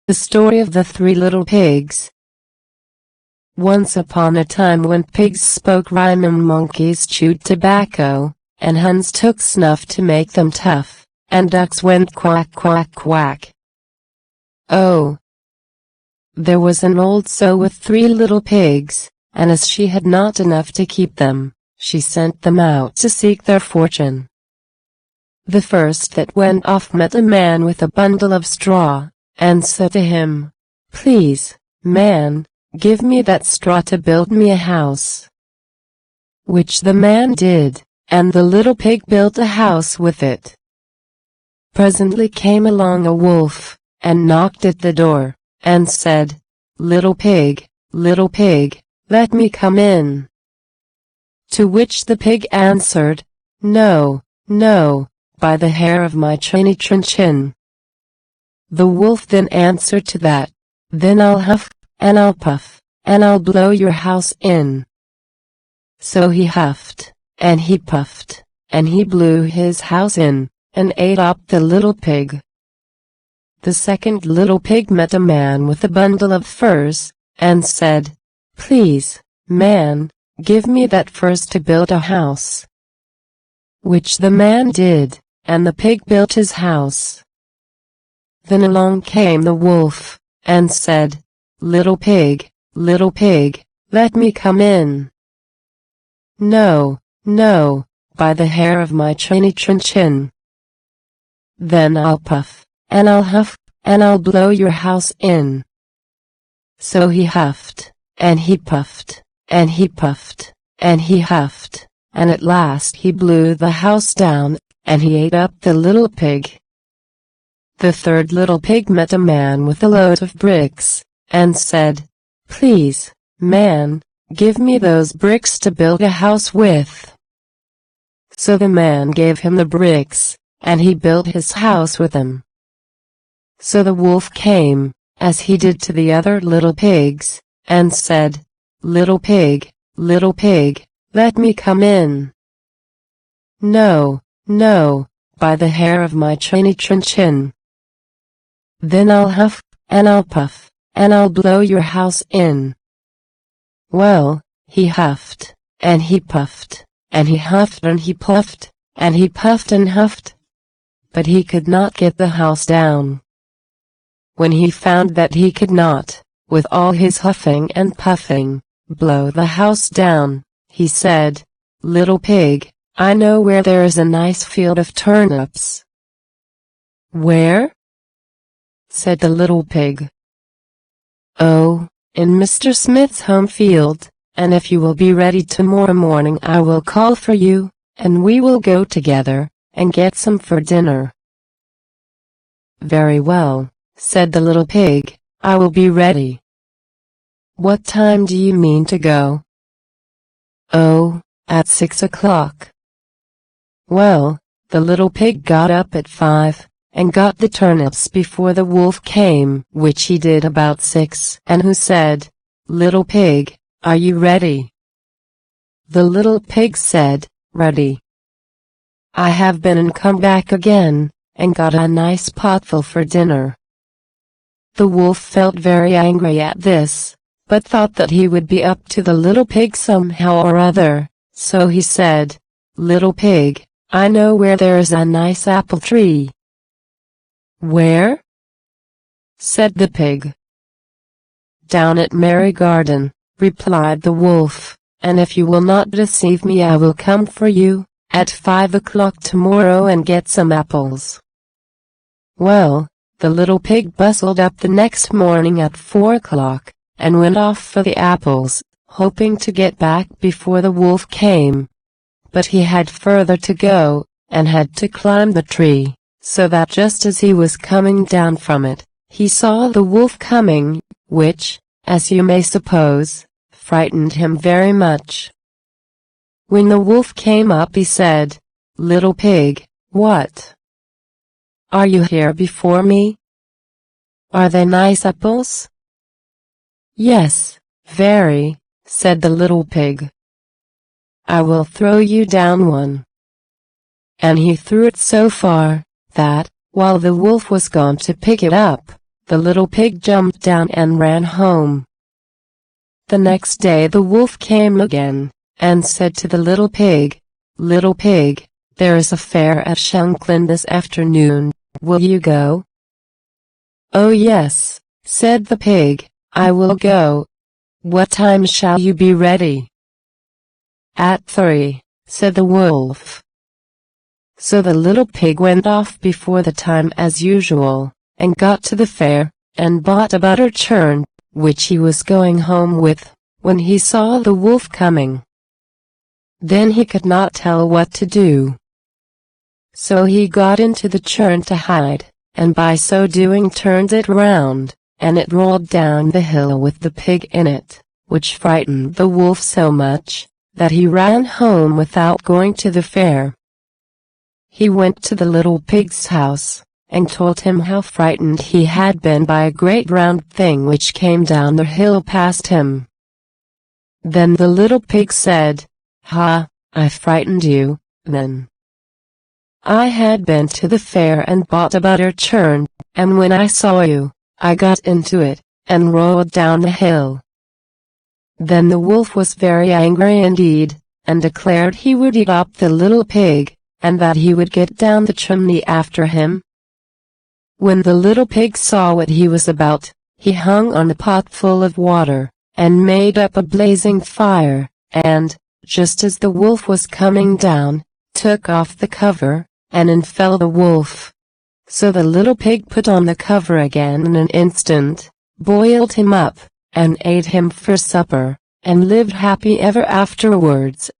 The story of the three little pigs. Once upon a time when pigs spoke rhyme and monkeys chewed tobacco, and hens took snuff to make them tough, and ducks went quack quack quack. Oh! There was an old sow with three little pigs, and as she had not enough to keep them, she sent them out to seek their fortune. The first that went off met a man with a bundle of straw, and said to him, "Please, man, give me that straw to build me a house." Which the man did, and the little pig built a house with it. Presently came along a wolf, and knocked at the door, and said, little pig, let me come in." To which the pig answered, "No, no, by the hair of my chinny chin." The wolf then answered to that, "Then I'll huff, and I'll puff, and I'll blow your house in." So he huffed, and he puffed, and he blew his house in, and ate up the little pig. The second little pig met a man with a bundle of furs, and said, "Please, man, give me that furs to build a house." Which the man did, and the pig built his house. Then along came the wolf, and said, little pig, let me come in." "No, no, by the hair of my chinny chin." "Then I'll puff, and I'll huff, and I'll blow your house in." So he huffed, and he puffed, and he puffed, and he huffed, and at last he blew the house down, and he ate up the little pig. The third little pig met a man with a load of bricks, and said, "Please, man, give me those bricks to build a house with." So the man gave him the bricks, and he built his house with them. So the wolf came, as he did to the other little pigs, and said, little pig, let me come in." "No, no, by the hair of my chinny chin." "Then I'll huff, and I'll puff, and I'll blow your house in." Well, he huffed, and he puffed, and he huffed and he puffed, and he puffed and huffed, but he could not get the house down. When he found that he could not, with all his huffing and puffing, blow the house down, he said, "Little pig, I know where there is a nice field of turnips." "Where?" said the little pig. "Oh, in Mr. Smith's home field, and if you will be ready tomorrow morning I will call for you, and we will go together, and get some for dinner." "Very well," said the little pig, "I will be ready." "What time do you mean to go?" "Oh, at 6 o'clock. Well, the little pig got up at 5, and got the turnips before the wolf came, which he did about 6, and who said, "Little pig, are you ready?" The little pig said, "Ready. I have been and come back again, and got a nice potful for dinner." The wolf felt very angry at this, but thought that he would be up to the little pig somehow or other, so he said, "Little pig, I know where there is a nice apple tree." "Where?" said the pig. "Down at Mary Garden," replied the wolf, "and if you will not deceive me I will come for you, at 5 o'clock tomorrow and get some apples." Well, the little pig bustled up the next morning at 4 o'clock, and went off for the apples, hoping to get back before the wolf came. But he had further to go, and had to climb the tree, so that just as he was coming down from it, he saw the wolf coming, which, as you may suppose, frightened him very much. When the wolf came up he said, "Little pig, what? Are you here before me? Are they nice apples?" "Yes, very," said the little pig. "I will throw you down one." And he threw it so far, that, while the wolf was gone to pick it up, the little pig jumped down and ran home. The next day the wolf came again, and said to the little pig, "Little pig, there is a fair at Shanklin this afternoon, will you go?" "Oh yes," said the pig, "I will go. What time shall you be ready?" "At 3, said the wolf. So the little pig went off before the time as usual, and got to the fair, and bought a butter churn, which he was going home with, when he saw the wolf coming. Then he could not tell what to do. So he got into the churn to hide, and by so doing turned it round, and it rolled down the hill with the pig in it, which frightened the wolf so much, that he ran home without going to the fair. He went to the little pig's house, and told him how frightened he had been by a great round thing which came down the hill past him. Then the little pig said, "Ha, I frightened you, then. I had been to the fair and bought a butter churn, and when I saw you, I got into it, and rolled down the hill." Then the wolf was very angry indeed, and declared he would eat up the little pig, and that he would get down the chimney after him. When the little pig saw what he was about, he hung on a pot full of water, and made up a blazing fire, and, just as the wolf was coming down, took off the cover, and in fell the wolf. So the little pig put on the cover again in an instant, boiled him up, and ate him for supper, and lived happy ever afterwards.